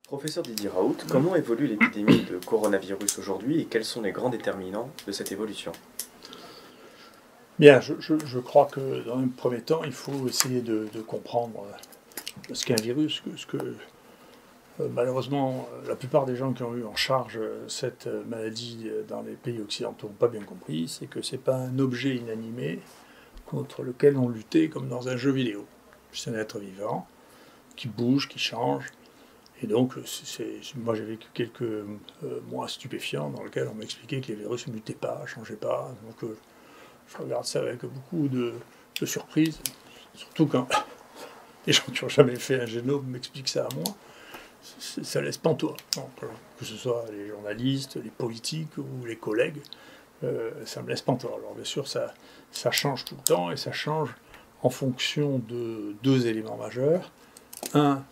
Professeur Didier Raoult, comment évolue l'épidémie de coronavirus aujourd'hui et quels sont les grands déterminants de cette évolution? Bien, je crois que dans un premier temps, il faut essayer de comprendre ce qu'est un virus, malheureusement, la plupart des gens qui ont eu en charge cette maladie dans les pays occidentaux n'ont pas bien compris, c'est que ce n'est pas un objet inanimé contre lequel on luttait comme dans un jeu vidéo. C'est un être vivant qui bouge, qui change. Et donc, moi j'ai vécu quelques mois stupéfiants dans lesquels on m'expliquait que les virus ne mutaient pas, ne changeaient pas. Donc, je regarde ça avec beaucoup de surprise, surtout quand les gens qui n'ont jamais fait un génome m'expliquent ça à moi. Ça laisse pantois. Donc, que ce soit les journalistes, les politiques ou les collègues, ça me laisse pantois. Alors bien sûr, ça change tout le temps et ça change en fonction de deux éléments majeurs. Un,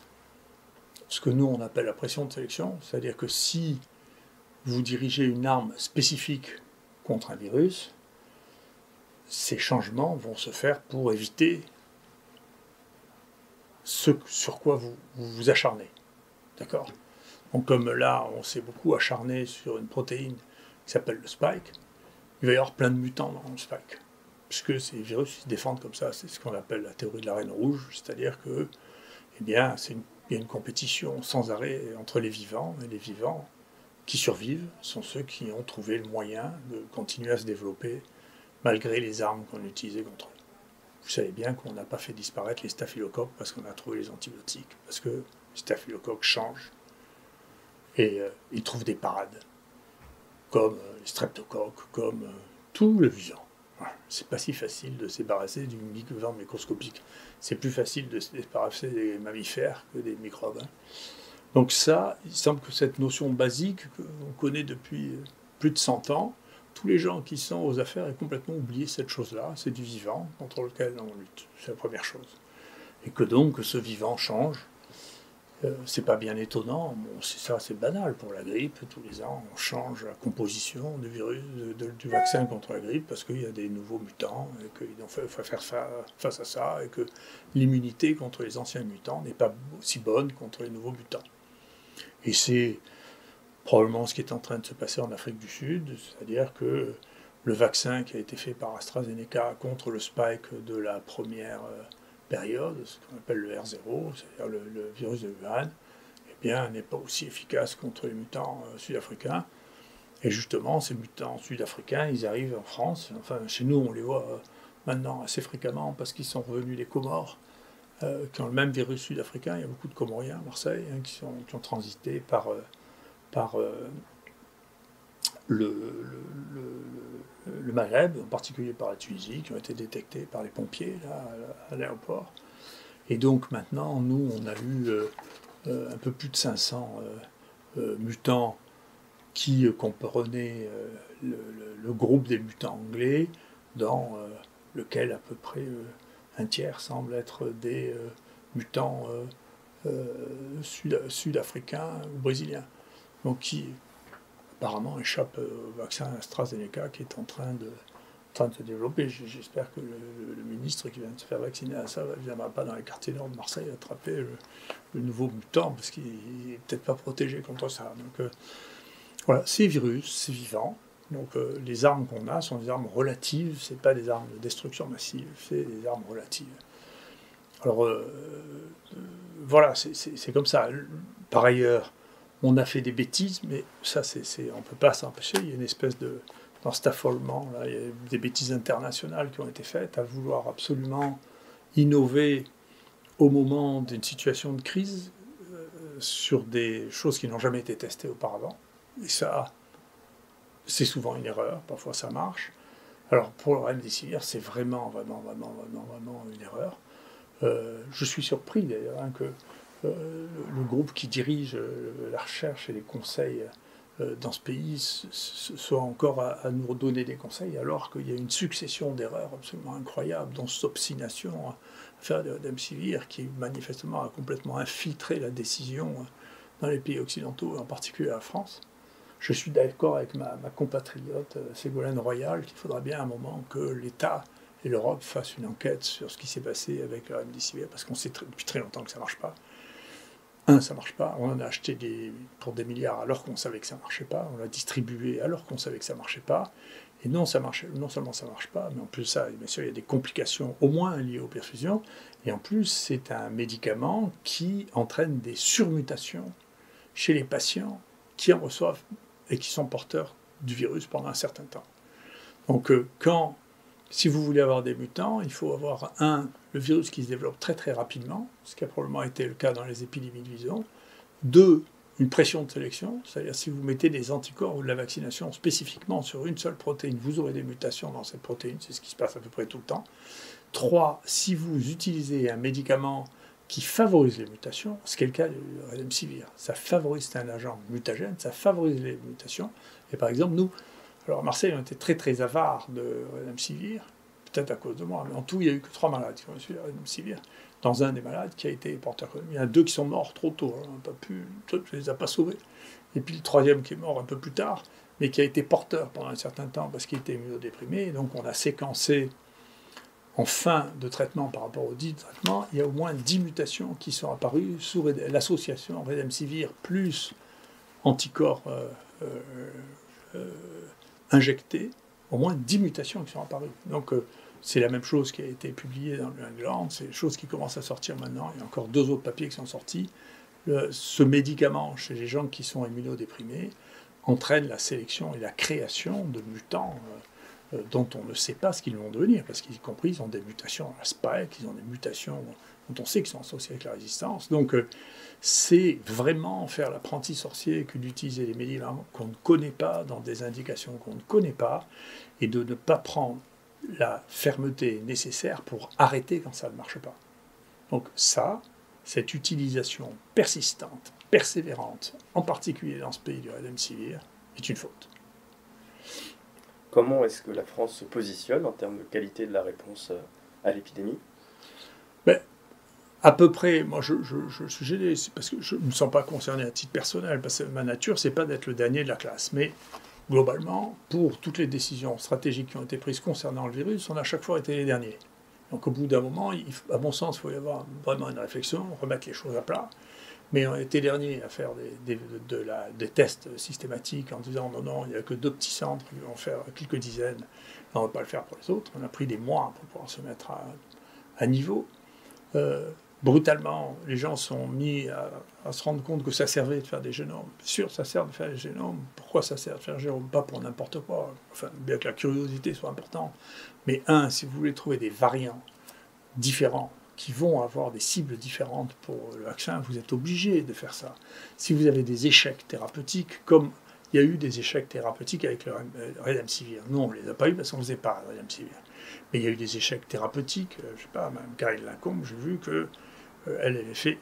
ce que nous on appelle la pression de sélection, c'est-à-dire que si vous dirigez une arme spécifique contre un virus, ces changements vont se faire pour éviter ce sur quoi vous vous acharnez. D'accord? Donc comme là, on s'est beaucoup acharné sur une protéine qui s'appelle le spike, il va y avoir plein de mutants dans le spike. Puisque ces virus se défendent comme ça, c'est ce qu'on appelle la théorie de la reine rouge, c'est-à-dire que, eh bien, il y a une compétition sans arrêt entre les vivants, et les vivants qui survivent sont ceux qui ont trouvé le moyen de continuer à se développer malgré les armes qu'on utilisait contre eux. Vous savez bien qu'on n'a pas fait disparaître les staphylocoques parce qu'on a trouvé les antibiotiques, parce que les staphylocoques changent et ils trouvent des parades, comme les streptocoques, comme tout le vivant. Voilà. C'est pas si facile de se débarrasser du vivant microscopique. C'est plus facile de se débarrasser des mammifères que des microbes. Donc ça, il semble que cette notion basique qu'on connaît depuis plus de 100 ans, tous les gens qui sont aux affaires aient complètement oublié cette chose-là. C'est du vivant contre lequel on lutte. C'est la première chose. Et que donc ce vivant change. C'est pas bien étonnant. Bon, c'est banal pour la grippe. Tous les ans, on change la composition du virus, du vaccin contre la grippe parce qu'il y a des nouveaux mutants et qu'il faut faire face à ça et que l'immunité contre les anciens mutants n'est pas aussi bonne contre les nouveaux mutants. Et c'est probablement ce qui est en train de se passer en Afrique du Sud, c'est-à-dire que le vaccin qui a été fait par AstraZeneca contre le spike de la première période, ce qu'on appelle le R0, c'est-à-dire le virus de Wuhan, eh bien, n'est pas aussi efficace contre les mutants sud-africains. Et justement, ces mutants sud-africains, ils arrivent en France. Enfin, chez nous, on les voit maintenant assez fréquemment parce qu'ils sont revenus des Comores, qui ont le même virus sud-africain. Il y a beaucoup de Comoriens à Marseille qui ont transité par le Maghreb, en particulier par la Tunisie, qui ont été détectés par les pompiers là, à l'aéroport. Et donc maintenant, nous, on a eu un peu plus de 500 mutants qui comprenaient le groupe des mutants anglais, dans lequel à peu près un tiers semble être des mutants sud-africains ou brésiliens. Donc qui apparemment échappe au vaccin AstraZeneca qui est en train de se développer. J'espère que le ministre qui vient de se faire vacciner à ça ne viendra pas dans les quartiers nord de Marseille attraper le nouveau mutant, parce qu'il n'est peut-être pas protégé contre ça. Donc voilà, c'est virus, c'est vivant. Donc les armes qu'on a sont des armes relatives, ce n'est pas des armes de destruction massive, c'est des armes relatives. Alors voilà, c'est comme ça. Par ailleurs, on a fait des bêtises, mais ça, on ne peut pas s'empêcher. Il y a une espèce dans cet affolement, là, il y a des bêtises internationales qui ont été faites à vouloir absolument innover au moment d'une situation de crise sur des choses qui n'ont jamais été testées auparavant. Et ça, c'est souvent une erreur, parfois ça marche. Alors pour le remdesivir, c'est vraiment une erreur. Je suis surpris d'ailleurs que le groupe qui dirige la recherche et les conseils dans ce pays soit encore à nous redonner des conseils, alors qu'il y a une succession d'erreurs absolument incroyables, dont cette obstination à faire de remdesivir qui manifestement a complètement infiltré la décision dans les pays occidentaux, en particulier la France. Je suis d'accord avec ma compatriote Ségolène Royal qu'il faudra bien à un moment que l'État et l'Europe fassent une enquête sur ce qui s'est passé avec le remdesivir, parce qu'on sait depuis très longtemps que ça ne marche pas. ça ne marche pas. On en a acheté pour des milliards alors qu'on savait que ça ne marchait pas. On l'a distribué alors qu'on savait que ça ne marchait pas. Et non seulement ça ne marche pas, mais en plus de ça, bien sûr, il y a des complications au moins liées aux perfusions. Et en plus, c'est un médicament qui entraîne des surmutations chez les patients qui en reçoivent et qui sont porteurs du virus pendant un certain temps. Donc, si vous voulez avoir des mutants, il faut avoir le virus qui se développe très très rapidement, ce qui a probablement été le cas dans les épidémies de vison. 2, une pression de sélection, c'est-à-dire si vous mettez des anticorps ou de la vaccination spécifiquement sur une seule protéine, vous aurez des mutations dans cette protéine, c'est ce qui se passe à peu près tout le temps. 3, si vous utilisez un médicament qui favorise les mutations, ce qui est le cas du Remdesivir, ça favorise, c'est un agent mutagène, ça favorise les mutations. Et par exemple, nous, alors à Marseille, on était très très avares de Remdesivir, peut-être à cause de moi, mais en tout, il n'y a eu que 3 malades qui ont reçu Remdesivir. Dans un des malades qui a été porteur. Il y en a 2 qui sont morts trop tôt, on n'a pas pu, je ne les ai pas sauvés. Et puis le 3e qui est mort un peu plus tard, mais qui a été porteur pendant un certain temps parce qu'il était immunodéprimé. Donc on a séquencé en fin de traitement par rapport au dit traitement, il y a au moins 10 mutations qui sont apparues sous l'association Remdesivir plus anticorps injectés, au moins 10 mutations qui sont apparues. Donc c'est la même chose qui a été publiée dans le New England, c'est des choses qui commencent à sortir maintenant, il y a encore 2 autres papiers qui sont sortis. Ce médicament, chez les gens qui sont immunodéprimés, entraîne la sélection et la création de mutants dont on ne sait pas ce qu'ils vont devenir, parce qu'ils compris, ils ont des mutations dans la spike, ils ont des mutations dont on sait qu'ils sont associés avec la résistance. Donc c'est vraiment faire l'apprenti sorcier que d'utiliser des médicaments qu'on ne connaît pas, dans des indications qu'on ne connaît pas, et de ne pas prendre la fermeté nécessaire pour arrêter quand ça ne marche pas. Donc cette utilisation persistante, persévérante, en particulier dans ce pays du Remdesivir, est une faute. Comment est-ce que la France se positionne en termes de qualité de la réponse à l'épidémie ? À peu près, moi je suis gêné, c'est parce que je ne me sens pas concerné à titre personnel, parce que ma nature, c'est pas d'être le dernier de la classe, mais globalement, pour toutes les décisions stratégiques qui ont été prises concernant le virus, on a à chaque fois été les derniers. Donc au bout d'un moment, à mon sens, il faut y avoir vraiment une réflexion, remettre les choses à plat. Mais on a été derniers à faire des tests systématiques en disant non, il n'y a que 2 petits centres qui vont faire quelques dizaines, on ne va pas le faire pour les autres. On a pris des mois pour pouvoir se mettre à niveau. Brutalement, les gens sont mis à se rendre compte que ça servait de faire des génomes. Sûr, ça sert de faire des génomes. Pourquoi ça sert de faire des génomes ? Pas pour n'importe quoi. Enfin, bien que la curiosité soit importante. Mais si vous voulez trouver des variants différents qui vont avoir des cibles différentes pour le vaccin, vous êtes obligé de faire ça. Si vous avez des échecs thérapeutiques, comme il y a eu des échecs thérapeutiques avec le Remdesivir. Nous, on ne les a pas eu parce qu'on ne faisait pas le Remdesivir. Mais il y a eu des échecs thérapeutiques. Je ne sais pas, même Karine Lacombe, j'ai vu que elle avait fait,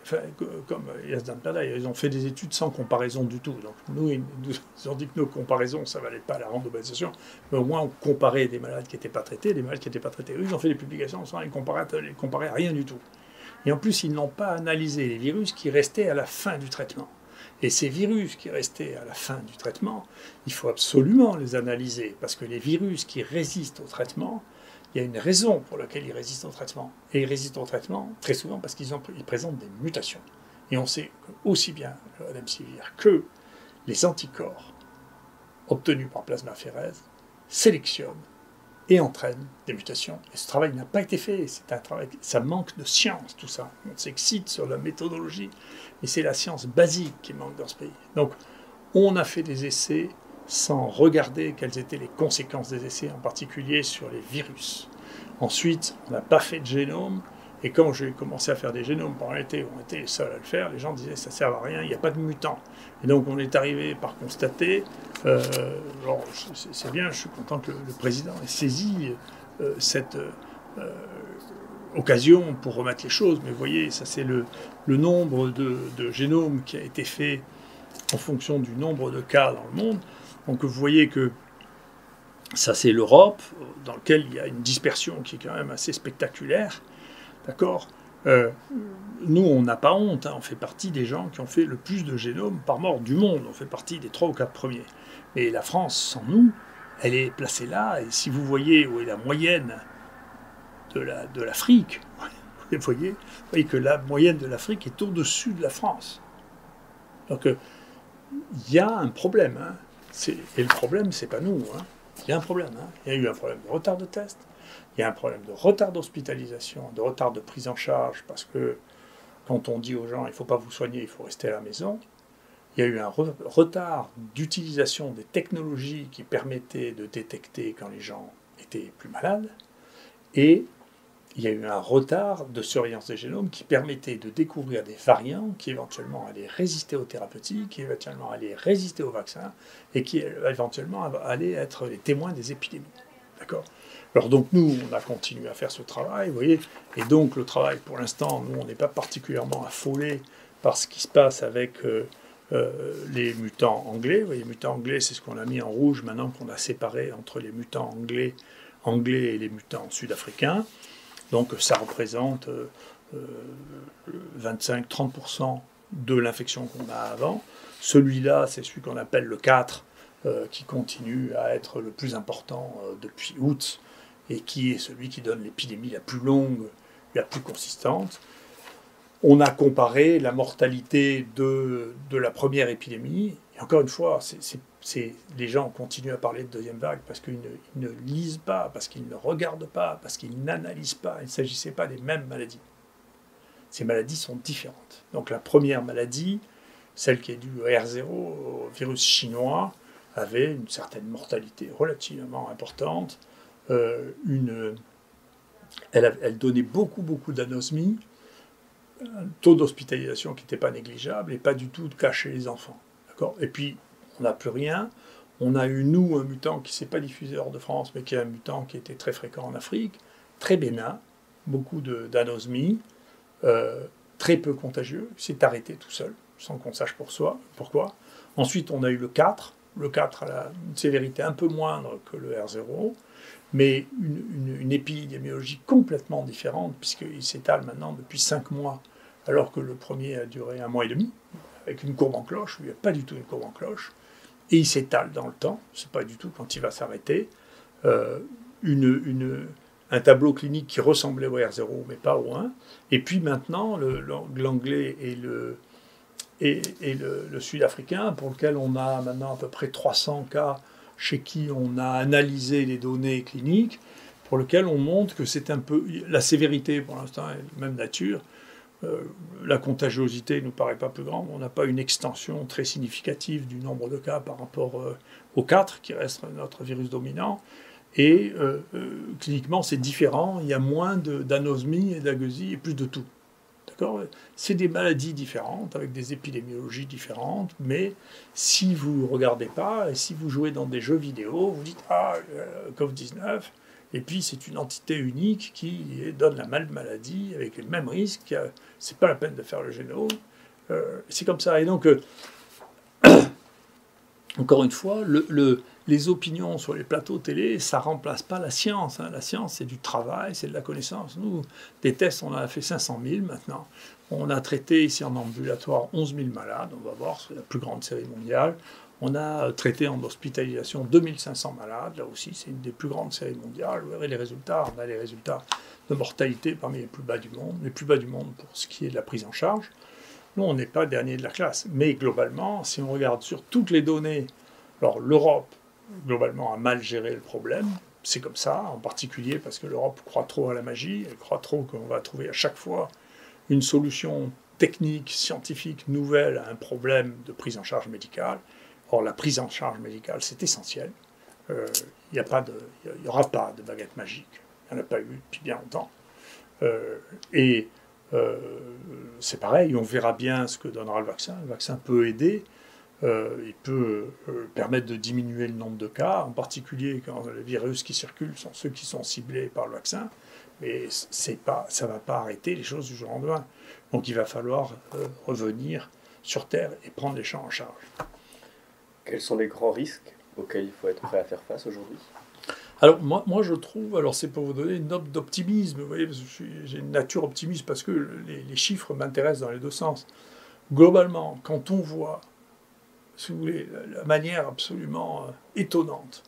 comme Yazdan Pada, ils ont fait des études sans comparaison du tout. Donc nous, ils nous ont dit que nos comparaisons, ça ne valait pas la randomisation, mais au moins on comparait des malades qui n'étaient pas traités, des malades qui n'étaient pas traités. Eux, ils ont fait des publications sans les comparer à rien du tout. Et en plus, ils n'ont pas analysé les virus qui restaient à la fin du traitement. Et ces virus qui restaient à la fin du traitement, il faut absolument les analyser, parce que les virus qui résistent au traitement, il y a une raison pour laquelle ils résistent au traitement. Et ils résistent au traitement très souvent parce qu'ils présentent des mutations. Et on sait aussi bien le Remdesivir que les anticorps obtenus par plasmaphérèse sélectionnent et entraînent des mutations. Et ce travail n'a pas été fait. C'est un travail, ça manque de science, tout ça. On s'excite sur la méthodologie, mais c'est la science basique qui manque dans ce pays. Donc, on a fait des essais sans regarder quelles étaient les conséquences des essais, en particulier sur les virus. Ensuite, on n'a pas fait de génome, et quand j'ai commencé à faire des génomes pendant l'été, on était les seuls à le faire, les gens disaient ça ne sert à rien, il n'y a pas de mutants. Et donc on est arrivé par constater, c'est bien, je suis content que le président ait saisi cette occasion pour remettre les choses, mais vous voyez, ça c'est le nombre de génomes qui a été fait en fonction du nombre de cas dans le monde. Donc vous voyez que ça c'est l'Europe, dans laquelle il y a une dispersion qui est quand même assez spectaculaire. D'accord ? Nous, on n'a pas honte, hein, on fait partie des gens qui ont fait le plus de génomes par mort du monde, on fait partie des 3 ou 4 premiers. Mais la France, sans nous, elle est placée là, et si vous voyez où est la moyenne de l'Afrique, vous voyez que la moyenne de l'Afrique est au-dessus de la France. Donc, il y a un problème. Hein. Et le problème, c'est pas nous. Hein. Il y a un problème. Hein. Il y a eu un problème de retard de test. Il y a un problème de retard d'hospitalisation, de retard de prise en charge, parce que quand on dit aux gens, il ne faut pas vous soigner, il faut rester à la maison, il y a eu un retard d'utilisation des technologies qui permettaient de détecter quand les gens étaient plus malades, et il y a eu un retard de surveillance des génomes qui permettait de découvrir des variants qui éventuellement allaient résister aux thérapeutiques, qui éventuellement allaient résister aux vaccins, et qui éventuellement allaient être les témoins des épidémies. D'accord ? Alors donc nous, on a continué à faire ce travail, vous voyez, et donc le travail, pour l'instant, nous, on n'est pas particulièrement affolés par ce qui se passe avec les mutants anglais. Vous voyez, les mutants anglais, c'est ce qu'on a mis en rouge maintenant qu'on a séparé entre les mutants anglais et les mutants sud-africains. Donc ça représente 25-30% de l'infection qu'on a avant. Celui-là, c'est celui qu'on appelle le 4, qui continue à être le plus important depuis août, et qui est celui qui donne l'épidémie la plus longue, la plus consistante. On a comparé la mortalité de la première épidémie, et encore une fois, les gens continuent à parler de deuxième vague parce qu'ils ne lisent pas, parce qu'ils ne regardent pas, parce qu'ils n'analysent pas. Il ne s'agissait pas des mêmes maladies. Ces maladies sont différentes. Donc la première maladie, celle qui est due au R0, au virus chinois, avait une certaine mortalité relativement importante. Elle donnait beaucoup d'anosmie, un taux d'hospitalisation qui n'était pas négligeable et pas du tout de cas chez les enfants. D'accord ? Et puis, on n'a plus rien. On a eu, nous, un mutant qui ne s'est pas diffusé hors de France, mais qui est un mutant qui était très fréquent en Afrique, très bénin, beaucoup d'anosmie, très peu contagieux, il s'est arrêté tout seul, sans qu'on sache pourquoi. Ensuite, on a eu le 4. Le 4 a une sévérité un peu moindre que le R0, mais une épidémiologie complètement différente, puisqu'il s'étale maintenant depuis 5 mois, alors que le premier a duré 1 mois et demi, avec une courbe en cloche. Il n'y a pas du tout une courbe en cloche, et il s'étale dans le temps, c'est pas du tout quand il va s'arrêter. Un tableau clinique qui ressemblait au R0, mais pas au 1. Et puis maintenant, l'anglais et le sud-africain, pour lequel on a maintenant à peu près 300 cas chez qui on a analysé les données cliniques, pour lequel on montre que c'est un peu... La sévérité, pour l'instant, est de même nature. La contagiosité ne nous paraît pas plus grande. On n'a pas une extension très significative du nombre de cas par rapport au 4, qui reste notre virus dominant. Et cliniquement, c'est différent. Il y a moins d'anosmie et d'agueusie et plus de tout. D'accord ? C'est des maladies différentes, avec des épidémiologies différentes, mais si vous ne regardez pas, et si vous jouez dans des jeux vidéo, vous dites « Ah, Covid-19 », et puis c'est une entité unique qui donne la même maladie, avec les mêmes risques, c'est pas la peine de faire le génome. C'est comme ça. Et donc, encore une fois, les opinions sur les plateaux télé, ça ne remplace pas la science. Hein. La science, c'est du travail, c'est de la connaissance. Nous, des tests, on en a fait 500 000 maintenant. On a traité ici en ambulatoire 11 000 malades. On va voir, c'est la plus grande série mondiale. On a traité en hospitalisation 2500 malades. Là aussi, c'est une des plus grandes séries mondiales. Vous verrez les résultats. On a les résultats de mortalité parmi les plus bas du monde. Les plus bas du monde pour ce qui est de la prise en charge. Nous, on n'est pas dernier de la classe. Mais globalement, si on regarde sur toutes les données, alors l'Europe, globalement, a mal géré le problème. C'est comme ça, en particulier parce que l'Europe croit trop à la magie. Elle croit trop qu'on va trouver à chaque fois une solution technique, scientifique, nouvelle à un problème de prise en charge médicale. Or, la prise en charge médicale, c'est essentiel. Il n'y aura pas de baguette magique. Il n'y en a pas eu depuis bien longtemps. C'est pareil, on verra bien ce que donnera le vaccin. Le vaccin peut aider. Il peut permettre de diminuer le nombre de cas, en particulier quand les virus qui circulent sont ceux qui sont ciblés par le vaccin. Mais ça ne va pas arrêter les choses du jour au lendemain. Donc il va falloir revenir sur Terre et prendre les gens en charge. Quels sont les grands risques auxquels il faut être prêt à faire face aujourd'hui ? Alors moi je trouve, alors c'est pour vous donner une note d'optimisme, vous voyez, parce que j'ai une nature optimiste parce que les chiffres m'intéressent dans les deux sens. Globalement, quand on voit, si vous voulez, la manière absolument étonnante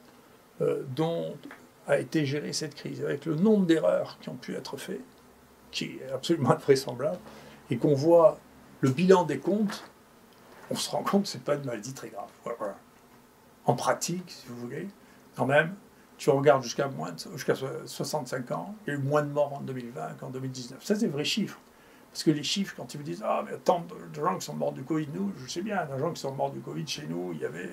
dont a été gérée cette crise, avec le nombre d'erreurs qui ont pu être faites, qui est absolument invraisemblable, et qu'on voit le bilan des comptes, on se rend compte que ce n'est pas une maladie très grave. Voilà. En pratique, si vous voulez, quand même, tu regardes jusqu'à 65 ans, il y a eu moins de morts en 2020 qu'en 2019. Ça, c'est des vrais chiffres. Parce que les chiffres, quand ils vous disent « Ah, mais tant de gens qui sont morts du Covid, nous, je sais bien, des gens qui sont morts du Covid chez nous, il y avait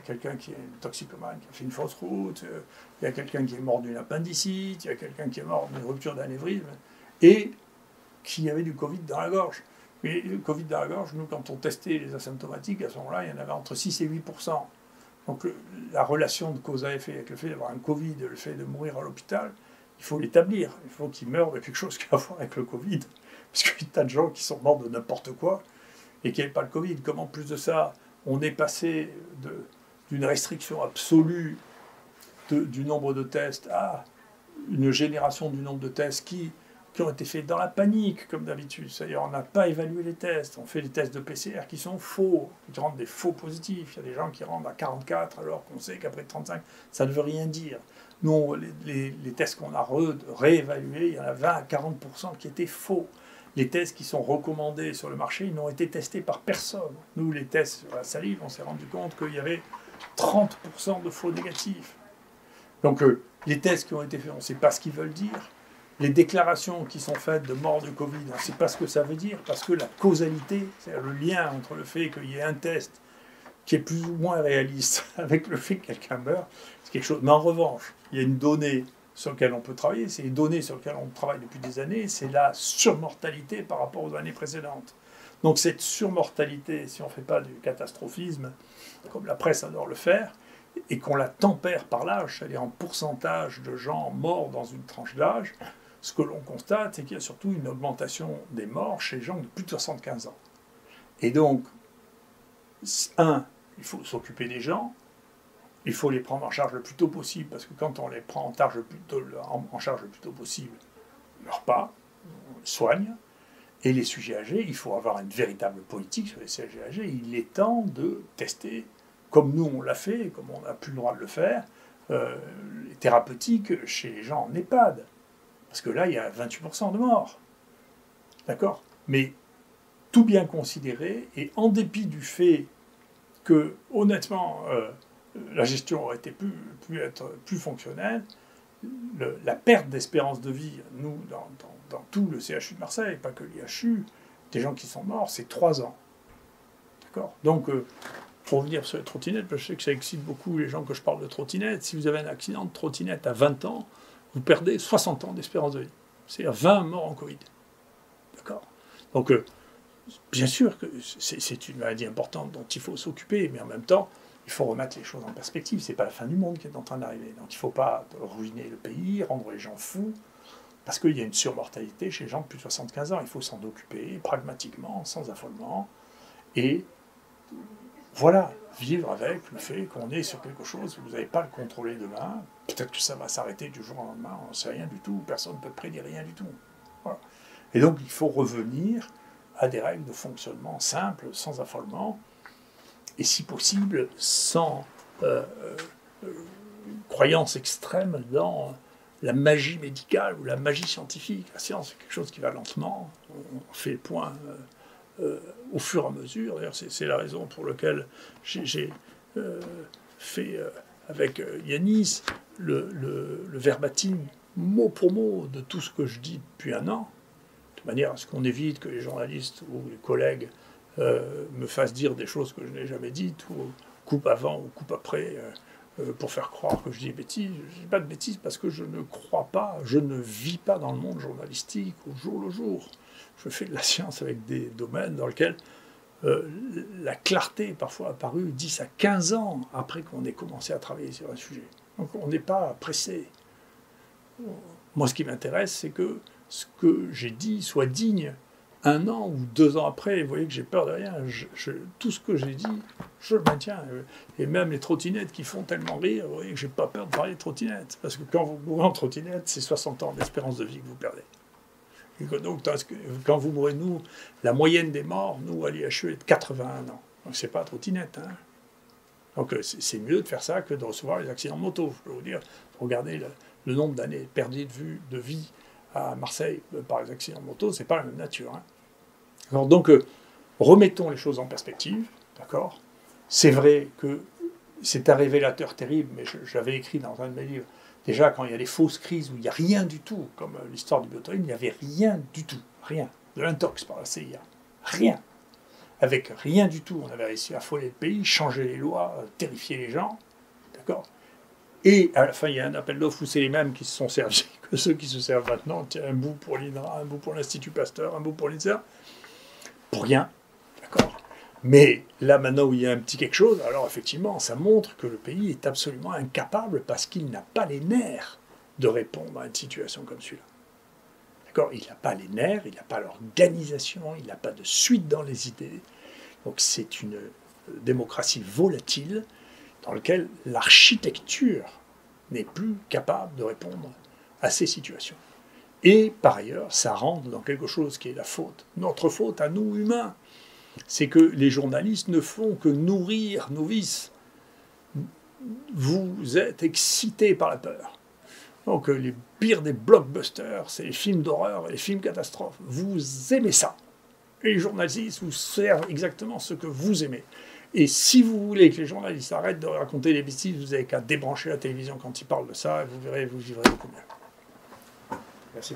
quelqu'un qui est toxicomane, qui a fait une fausse route, il y a quelqu'un qui est mort d'une appendicite, il y a quelqu'un qui est mort d'une rupture d'anévrisme, et qui avait du Covid dans la gorge. » Mais le Covid dans la gorge, nous, quand on testait les asymptomatiques, à ce moment-là, il y en avait entre 6 et 8%. Donc la relation de cause à effet avec le fait d'avoir un Covid et le fait de mourir à l'hôpital, il faut l'établir. Il faut qu'ils meurent de quelque chose qui a à voir avec le Covid. Parce qu'il y a des tas de gens qui sont morts de n'importe quoi et qui n'avaient pas le Covid. Comme en plus de ça, on est passé d'une restriction absolue du nombre de tests à une génération du nombre de tests qui ont été faits dans la panique, comme d'habitude. C'est-à-dire, on n'a pas évalué les tests. On fait des tests de PCR qui sont faux, qui rendent des faux positifs. Il y a des gens qui rendent à 44, alors qu'on sait qu'après 35, ça ne veut rien dire. Nous, les tests qu'on a réévalués, il y en a 20 à 40% qui étaient faux. Les tests qui sont recommandés sur le marché, ils n'ont été testés par personne. Nous, les tests sur la salive, on s'est rendu compte qu'il y avait 30% de faux négatifs. Donc, les tests qui ont été faits, on ne sait pas ce qu'ils veulent dire. Les déclarations qui sont faites de mort du Covid, on ne sait pas ce que ça veut dire, parce que la causalité, c'est-à-dire le lien entre le fait qu'il y ait un test qui est plus ou moins réaliste avec le fait que quelqu'un meurt, c'est quelque chose. Mais en revanche, il y a une donnée sur laquelle on peut travailler, c'est les données sur lesquelles on travaille depuis des années, c'est la surmortalité par rapport aux années précédentes. Donc cette surmortalité, si on ne fait pas du catastrophisme, comme la presse adore le faire, et qu'on la tempère par l'âge, c'est-à-dire en pourcentage de gens morts dans une tranche d'âge, ce que l'on constate, c'est qu'il y a surtout une augmentation des morts chez les gens de plus de 75 ans. Et donc, il faut s'occuper des gens, il faut les prendre en charge le plus tôt possible, parce que quand on les prend en charge le plus tôt possible, ils ne meurent pas, on les soigne. Et les sujets âgés, il faut avoir une véritable politique sur les sujets âgés. Il est temps de tester, comme nous on l'a fait, comme on n'a plus le droit de le faire, les thérapeutiques chez les gens en EHPAD. Parce que là, il y a 28% de morts. D'accord ? Mais tout bien considéré, et en dépit du fait que, honnêtement, la gestion aurait été pu être plus fonctionnelle, la perte d'espérance de vie, nous, dans tout le CHU de Marseille, pas que l'IHU, des gens qui sont morts, c'est 3 ans. D'accord ? Donc, pour revenir sur les trottinettes, parce que je sais que ça excite beaucoup les gens que je parle de trottinettes, si vous avez un accident de trottinette à 20 ans, vous perdez 60 ans d'espérance de vie. C'est-à-dire 20 morts en Covid. D'accord ? Donc, bien sûr que c'est une maladie importante dont il faut s'occuper, mais en même temps, il faut remettre les choses en perspective. C'est pas la fin du monde qui est en train d'arriver. Donc il ne faut pas ruiner le pays, rendre les gens fous, parce qu'il y a une surmortalité chez les gens de plus de 75 ans. Il faut s'en occuper pragmatiquement, sans affolement, et voilà, vivre avec le fait qu'on est sur quelque chose, vous n'avez pas le contrôler demain, peut-être que ça va s'arrêter du jour au lendemain, on ne sait rien du tout, personne ne peut prédire rien du tout. Voilà. Et donc il faut revenir à des règles de fonctionnement simples, sans affolement, et si possible, sans croyance extrême dans la magie médicale ou la magie scientifique. La science, c'est quelque chose qui va lentement, on fait le point au fur et à mesure. D'ailleurs, c'est la raison pour laquelle j'ai fait avec Yanis le verbatim, mot pour mot, de tout ce que je dis depuis un an, de manière à ce qu'on évite que les journalistes ou les collègues me fassent dire des choses que je n'ai jamais dites, ou coupe avant ou coupe après, pour faire croire que je dis bêtises. Je ne dis pas de bêtises parce que je ne crois pas, je ne vis pas dans le monde journalistique au jour le jour. Je fais de la science avec des domaines dans lesquels la clarté est parfois apparue 10 à 15 ans après qu'on ait commencé à travailler sur un sujet. Donc on n'est pas pressé. Moi, ce qui m'intéresse, c'est que ce que j'ai dit soit digne 1 an ou 2 ans après. Vous voyez que j'ai peur de rien. Tout ce que j'ai dit, je le maintiens. Et même les trottinettes qui font tellement rire, vous voyez que j'ai pas peur de parler de trottinettes. Parce que quand vous mourrez en trottinette, c'est 60 ans d'espérance de vie que vous perdez. Et donc, quand vous mourrez, nous, la moyenne des morts, nous, à l'IHU, est de 81 ans. Donc, c'est pas trottinette. Hein. Donc, c'est mieux de faire ça que de recevoir les accidents de moto. Je peux vous dire, regardez le nombre d'années perdues de vie à Marseille par les accidents de moto, c'est pas la même nature. Hein. Alors, donc, remettons les choses en perspective, d'accord? C'est vrai que c'est un révélateur terrible, mais j'avais écrit dans un de mes livres, déjà quand il y a des fausses crises où il n'y a rien du tout, comme l'histoire du Botox, il n'y avait rien du tout, rien, de l'intox par la CIA, rien. Avec rien du tout, on avait réussi à affoler le pays, changer les lois, terrifier les gens, d'accord? Et à la fin, il y a un appel d'offres où c'est les mêmes qui se sont servis que ceux qui se servent maintenant. Tiens, un bout pour l'INRA, un bout pour l'Institut Pasteur, un bout pour l'INSERM. Pour rien, d'accord? Mais là, maintenant où il y a un petit quelque chose, alors effectivement, ça montre que le pays est absolument incapable parce qu'il n'a pas les nerfs de répondre à une situation comme celui-là. D'accord? Il n'a pas les nerfs, il n'a pas l'organisation, il n'a pas de suite dans les idées. Donc c'est une démocratie volatile dans laquelle l'architecture n'est plus capable de répondre à ces situations. Et par ailleurs, ça rentre dans quelque chose qui est la faute, notre faute à nous humains. C'est que les journalistes ne font que nourrir nos vices. Vous êtes excités par la peur. Donc les pires des blockbusters, c'est les films d'horreur et les films catastrophes. Vous aimez ça. Et les journalistes vous servent exactement ce que vous aimez. Et si vous voulez que les journalistes arrêtent de raconter des bêtises, vous n'avez qu'à débrancher la télévision quand ils parlent de ça, et vous verrez, vous vivrez beaucoup mieux. Merci beaucoup.